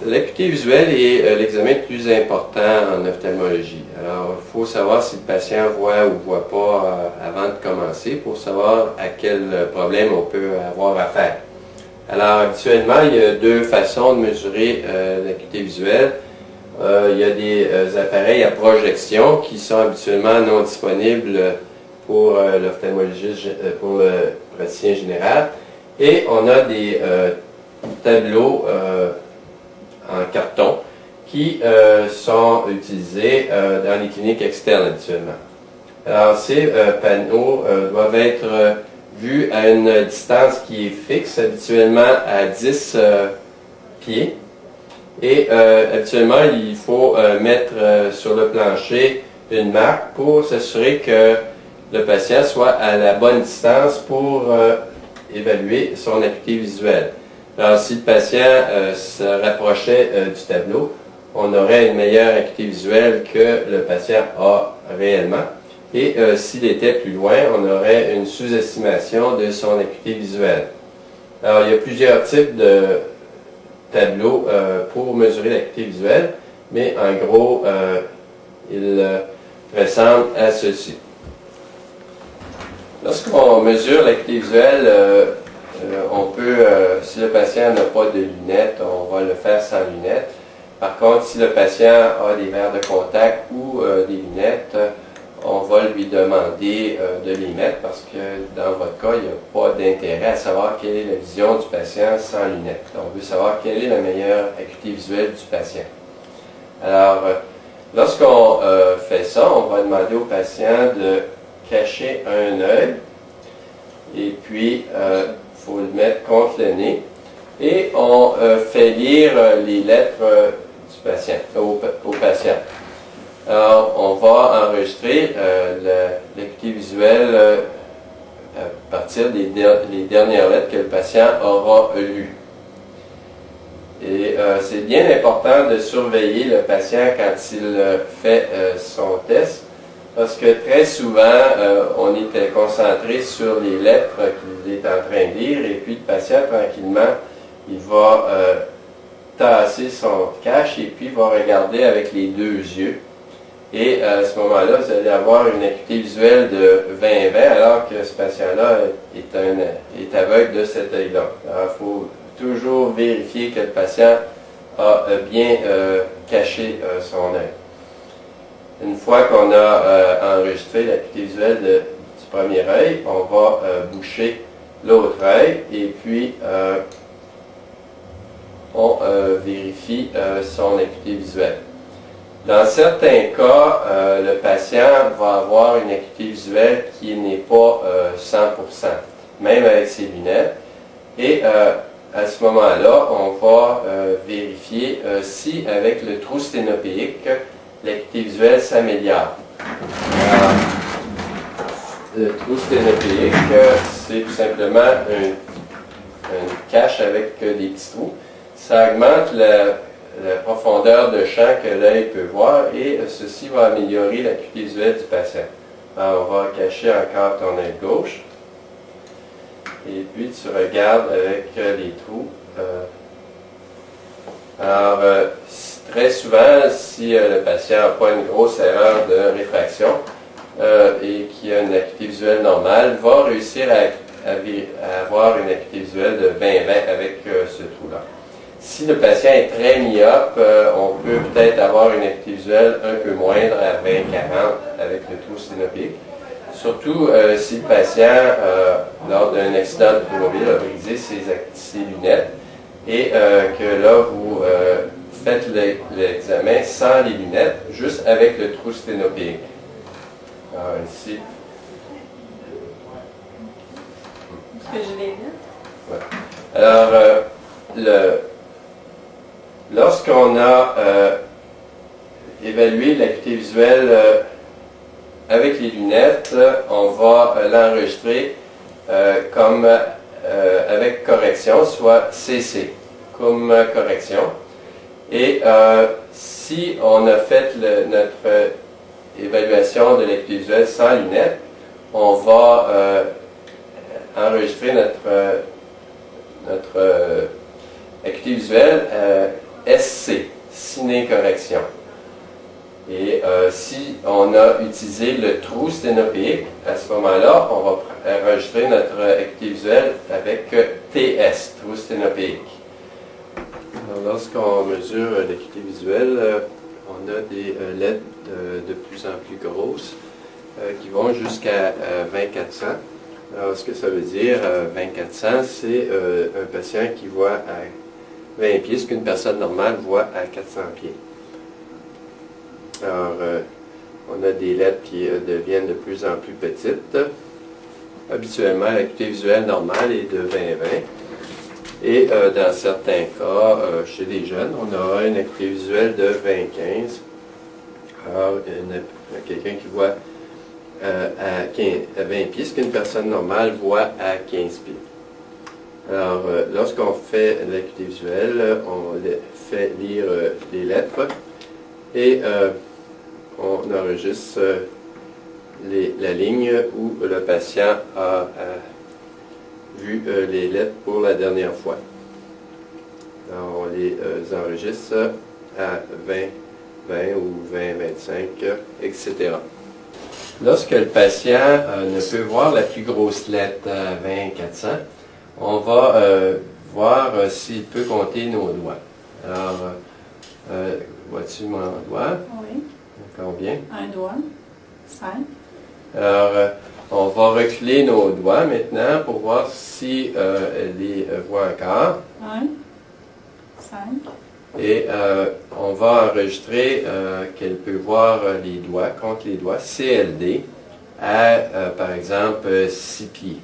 L'acuité visuelle est l'examen le plus important en ophtalmologie. Alors, il faut savoir si le patient voit ou ne voit pas avant de commencer pour savoir à quel problème on peut avoir affaire. Alors, habituellement, il y a deux façons de mesurer l'acuité visuelle. Il y a des appareils à projection qui sont habituellement non disponibles pour l'ophtalmologiste, pour le praticien général. Et on a des tableaux en carton qui sont utilisés dans les cliniques externes habituellement. Alors ces panneaux doivent être vus à une distance qui est fixe, habituellement à 10 pieds. Et habituellement, il faut mettre sur le plancher une marque pour s'assurer que le patient soit à la bonne distance pour évaluer son acuité visuelle. Alors, si le patient se rapprochait du tableau, on aurait une meilleure acuité visuelle que le patient a réellement. Et s'il était plus loin, on aurait une sous-estimation de son acuité visuelle. Alors, il y a plusieurs types de tableaux pour mesurer l'acuité visuelle, mais en gros, il ressemble à ceci. Lorsqu'on mesure l'acuité visuelle, on peut, si le patient n'a pas de lunettes, on va le faire sans lunettes. Par contre, si le patient a des verres de contact ou des lunettes, on va lui demander de les mettre parce que dans votre cas, il n'y a pas d'intérêt à savoir quelle est la vision du patient sans lunettes. On veut savoir quelle est la meilleure acuité visuelle du patient. Alors, lorsqu'on fait ça, on va demander au patient de cacher un œil et puis il faut le mettre contre le nez et on fait lire les lettres du patient, au patient. Alors, on va enregistrer l'acuité visuelle à partir des dernières lettres que le patient aura lues. Et c'est bien important de surveiller le patient quand il fait son test, parce que très souvent, on est concentré sur les lettres qu'il est en train de lire, et puis le patient, tranquillement, il va tasser son cache et puis il va regarder avec les deux yeux. Et à ce moment-là, vous allez avoir une acuité visuelle de 20-20, alors que ce patient-là est aveugle de cet œil-là. Alors, il faut toujours vérifier que le patient a bien caché son œil. Une fois qu'on a enregistré l'acuité visuelle du premier œil, on va boucher l'autre œil et puis on vérifie son acuité visuelle. Dans certains cas, le patient va avoir une acuité visuelle qui n'est pas 100%, même avec ses lunettes. Et à ce moment-là, on va vérifier si, avec le trou sténopéique, l'acuité visuelle s'améliore. Le trou sténopéique, c'est tout simplement une cache avec des petits trous. Ça augmente la profondeur de champ que l'œil peut voir et ceci va améliorer l'acuité visuelle du patient. Alors, on va cacher encore ton œil gauche et puis tu regardes avec les trous. Alors, très souvent, si le patient n'a pas une grosse erreur de réfraction et qui a une acuité visuelle normale, va réussir à avoir une acuité visuelle de 20-20 avec ce trou-là. Si le patient est très myope, on peut peut-être avoir une acuité visuelle un peu moindre à 20-40 avec le trou sténopéique. Surtout si le patient, lors d'un accident automobile, a brisé ses lunettes et que là, vous faites l'examen sans les lunettes, juste avec le trou sténopéique. Alors ici. Est-ce que je les lunettes? Ouais. Alors, lorsqu'on a évalué l'acuité visuelle avec les lunettes, on va l'enregistrer comme avec correction, soit CC, comme correction. Et si on a fait notre évaluation de l'acuité visuelle sans lunettes, on va enregistrer notre acuité visuelle SC, ciné-correction. Et si on a utilisé le trou sténopéique, à ce moment-là, on va enregistrer notre acuité visuelle avec TS, trou sténopéique. Lorsqu'on mesure l'acuité visuelle, on a des lettres de plus en plus grosses qui vont jusqu'à 2400. Alors, ce que ça veut dire, 2400, c'est un patient qui voit à 20 pieds, ce qu'une personne normale voit à 400 pieds. Alors, on a des lettres qui deviennent de plus en plus petites. Habituellement, l'acuité visuelle normale est de 20-20. Et dans certains cas, chez les jeunes, on aura une acuité visuelle de 20-15. Alors, quelqu'un qui voit à 20 pieds, ce qu'une personne normale voit à 15 pieds. Alors, lorsqu'on fait l'acuité visuelle, on fait lire les lettres et on enregistre la ligne où le patient a vu les lettres pour la dernière fois. Alors, on les enregistre à 20 ou 20-25, etc. Lorsque le patient ne peut voir la plus grosse lettre à 20-400, on va voir s'il peut compter nos doigts. Alors, vois-tu mon doigt? Oui. Combien? Un doigt. 5. Alors, on va reculer nos doigts maintenant pour voir si elle les voit encore. 1. 5. Et on va enregistrer qu'elle peut voir les doigts, compte les doigts, CLD, à, par exemple, 6 pieds.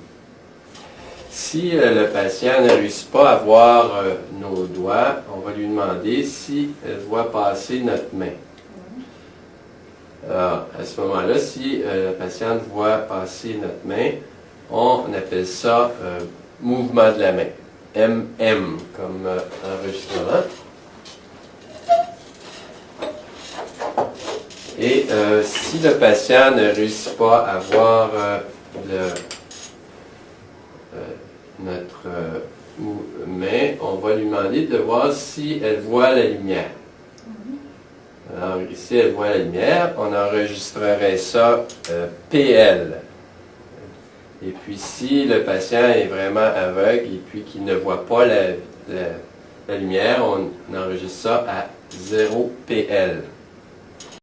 Si le patient ne réussit pas à voir nos doigts, on va lui demander si elle voit passer notre main. Alors, à ce moment-là, si la patiente voit passer notre main, on appelle ça mouvement de la main. MM comme enregistrement. Et si le patient ne réussit pas à voir notre main, on va lui demander de voir si elle voit la lumière. Alors ici, elle voit la lumière, on enregistrerait ça PL. Et puis si le patient est vraiment aveugle et puis qu'il ne voit pas la lumière, on enregistre ça à 0 PL.